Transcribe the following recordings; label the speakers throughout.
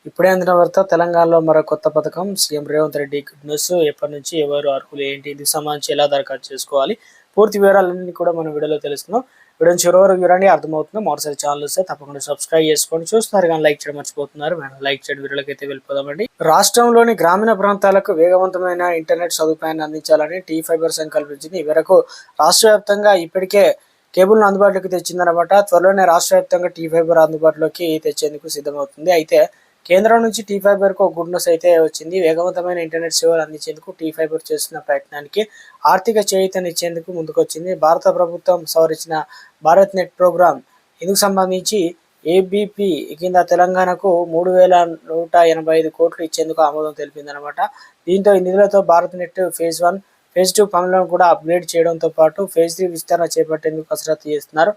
Speaker 1: ఇప్పుడే అందిన వార్త తెలంగాణలో మరో కొత్త పథకం CM Revanth Reddy good news. ఎప్పటి నుంచి ఎవరు అర్హులు ఏంటి ఇందుకు సంబంధించి ఎలా దరఖాస్తు చేసుకోవాలి పూర్తి వివరాలన్నీ కూడా మనం వీడియోలో తెలుసుకుందాం. వీడియోని చివరి వరకు చూడండి, అర్థమవుతుంది. మరోసారి ఛానల్ వస్తే తప్పకుండా సబ్స్క్రైబ్ చేసుకోండి. చూస్తున్నారు కానీ లైక్ చేయడం మర్చిపోతున్నారు. లైక్ చేయడం వీడియోలోకి అయితే వెళ్ళిపోదామండి. రాష్ట్రంలోని గ్రామీణ ప్రాంతాలకు వేగవంతమైన ఇంటర్నెట్ సదుపాయాన్ని అందించాలని టీ ఫైబర్ సంకల్పించింది. ఈ మేరకు రాష్ట్ర వ్యాప్తంగా ఇప్పటికే కేబుల్ను అందుబాటులోకి తెచ్చిందనమాట. త్వరలోనే రాష్ట్ర వ్యాప్తంగా టీ ఫైబర్ అందుబాటులోకి తెచ్చేందుకు సిద్ధమవుతుంది. అయితే కేంద్రం నుంచి టీ ఫైబర్కు గుడ్ న్యూస్ అయితే వచ్చింది. వేగవంతమైన ఇంటర్నెట్ సేవలు అందించేందుకు టీ ఫైబర్ చేస్తున్న ప్రయత్నానికి ఆర్థిక చేయూతనిచ్చేందుకు ముందుకొచ్చింది. భారత ప్రభుత్వం సవరించిన భారత్ నెట్ ప్రోగ్రామ్ ఇందుకు సంబంధించి ఏబీపీ కింద తెలంగాణకు 3,185 కోట్లు ఇచ్చేందుకు ఆమోదం తెలిపిందనమాట. దీంతో ఈ నిధులతో భారత్ నెట్ ఫేజ్ 1 ఫేజ్ 2 పనులను కూడా అప్గ్రేడ్ చేయడంతో పాటు ఫేజ్ 3 విస్తరణ చేపట్టేందుకు కసరత్తు చేస్తున్నారు.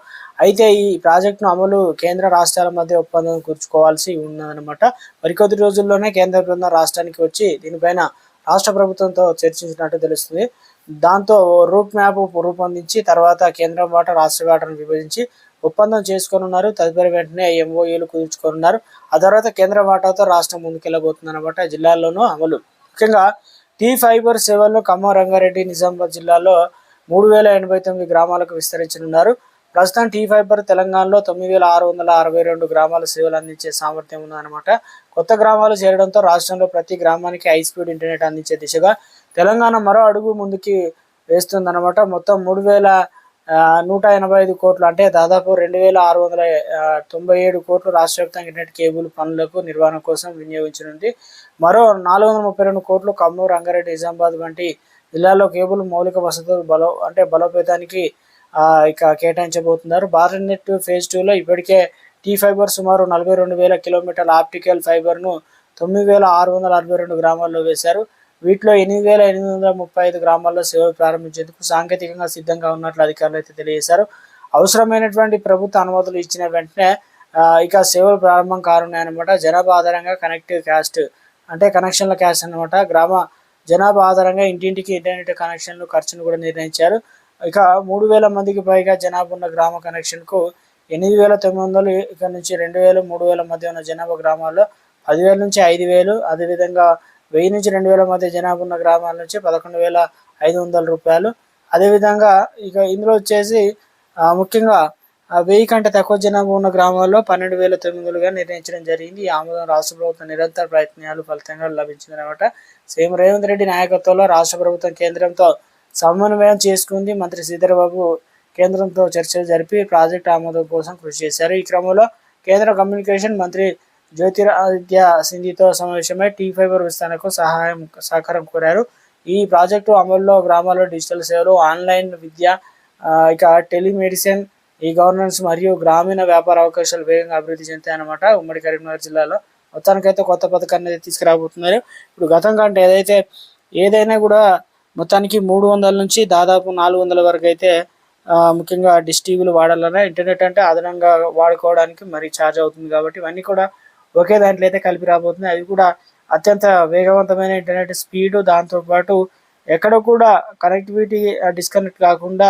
Speaker 1: అయితే ఈ ప్రాజెక్టును అమలు కేంద్ర రాష్ట్రాల మధ్య ఒప్పందం కూర్చుకోవాల్సి ఉన్నదనమాట. మరికొద్ది రోజుల్లోనే కేంద్ర బృందం రాష్ట్రానికి వచ్చి దీనిపైన రాష్ట్ర ప్రభుత్వంతో చర్చించినట్టు తెలుస్తుంది. దాంతో రూట్ మ్యాప్ రూపొందించి తర్వాత కేంద్రం వాటా రాష్ట్ర వాటాను విభజించి ఒప్పందం చేసుకోనున్నారు. తదుపరి వెంటనే ఎంఓయూలు కుదుర్చుకోనున్నారు. ఆ తర్వాత కేంద్ర వాటాతో రాష్ట్రం ముందుకెళ్లబోతుంది అనమాట. జిల్లాల్లోనూ అమలు ముఖ్యంగా టీ ఫైబర్ సేవలను ఖమ్మం, రంగారెడ్డి, నిజామాబాద్ జిల్లాలో 3,089 గ్రామాలకు విస్తరించనున్నారు. ప్రస్తుతం టీ ఫైబర్ తెలంగాణలో 9,662 గ్రామాల సేవలు అందించే సామర్థ్యం ఉందన్నమాట. కొత్త గ్రామాలు చేరడంతో రాష్ట్రంలో ప్రతి గ్రామానికి హై స్పీడ్ ఇంటర్నెట్ అందించే దిశగా తెలంగాణ మరో అడుగు ముందుకి వేస్తుందన్నమాట. మొత్తం 3,185 కోట్లు అంటే దాదాపు 2,697 కోట్లు రాష్ట్ర వ్యాప్తంగా ఇంటర్నెట్ కేబుల్ పనులకు నిర్వహణ కోసం వినియోగించనుంది. మరో 432 కోట్లు ఖమ్మం, రంగారెడ్డి, నిజామాబాద్ వంటి జిల్లాల్లో కేబుల్ మౌలిక వసతులు బలోపేతానికి ఇక కేటాయించబోతున్నారు. భారత్ నెట్ ఫేజ్ 2లో ఇప్పటికే టీ ఫైబర్ సుమారు 42,000 కిలోమీటర్ల ఆప్టికల్ ఫైబర్ను 9,662 గ్రామాల్లో వేశారు. వీటిలో 8,835 గ్రామాల్లో సేవలు ప్రారంభించేందుకు సాంకేతికంగా సిద్ధంగా ఉన్నట్లు అధికారులు అయితే తెలియజేశారు. అవసరమైనటువంటి ప్రభుత్వ అనుమతులు ఇచ్చిన వెంటనే ఇక సేవలు ప్రారంభం కానున్నాయన్నమాట. జనాభా ఆధారంగా కనెక్షన్ల క్యాస్ట్ అనమాట. గ్రామ జనాభా ఆధారంగా ఇంటింటికి ఇంటర్నెట్ కనెక్షన్లు ఖర్చును కూడా నిర్ణయించారు. ఇక 3,000 మందికి పైగా జనాభా ఉన్న గ్రామ కనెక్షన్కు 8,900, ఇక్కడ నుంచి 2,000, 3,000 మధ్య ఉన్న జనాభా గ్రామాల్లో 10,000 నుంచి 5,000, అదేవిధంగా 1,000 నుంచి 2,000 మధ్య జనాభా ఉన్న గ్రామాల నుంచి 11,500 రూపాయలు. అదేవిధంగా ఇక ఇందులో వచ్చేసి ముఖ్యంగా 1,000 కంటే తక్కువ జనాభా ఉన్న గ్రామాల్లో 12,900గా నిర్ణయించడం జరిగింది. ఈ ఆమోదం రాష్ట్ర ప్రభుత్వం నిరంతర ప్రయత్నాలు ఫలితంగా లభించిందనమాట. సీఎం రేవంత్ రెడ్డి నాయకత్వంలో రాష్ట్ర ప్రభుత్వం కేంద్రంతో సమన్వయం చేసుకుంది. మంత్రి శ్రీధర్ బాబు కేంద్రంతో చర్చలు జరిపి ప్రాజెక్టు ఆమోదం కోసం కృషి చేశారు. ఈ క్రమంలో కేంద్ర కమ్యూనికేషన్ మంత్రి జ్యోతిరాదిత్య సింధితో సమావేశమై టీ ఫైబర్ విస్తరణకు సహకారం కోరారు. ఈ ప్రాజెక్టు అమలులో గ్రామాల్లో డిజిటల్ సేవలు, ఆన్లైన్ విద్య, ఇక టెలిమెడిసిన్, ఈ గవర్నెన్స్ మరియు గ్రామీణ వ్యాపార అవకాశాలు వేగంగా అభివృద్ధి చెందుతాయన్నమాట. ఉమ్మడి కరీంనగర్ జిల్లాలో మొత్తానికైతే కొత్త పథకాన్ని తీసుకురాబోతున్నారు. ఇప్పుడు గతం కంటే ఏదైనా కూడా మొత్తానికి 300 నుంచి దాదాపు 400 వరకు అయితే ముఖ్యంగా డిష్ టీవీలు వాడాలన్నా ఇంటర్నెట్ అంటే అదనంగా వాడుకోవడానికి మరి ఛార్జ్ అవుతుంది. కాబట్టి ఇవన్నీ కూడా ఒకే దాంట్లో అయితే కలిపి రాబోతుంది. అది కూడా అత్యంత వేగవంతమైన ఇంటర్నెట్ స్పీడు, దాంతోపాటు ఎక్కడ కూడా కనెక్టివిటీ డిస్కనెక్ట్ కాకుండా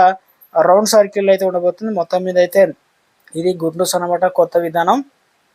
Speaker 1: రౌండ్ సర్కిల్ అయితే ఉండబోతుంది. మొత్తం మీద అయితే ఇది గుడ్ న్యూస్ అనమాట. కొత్త విధానం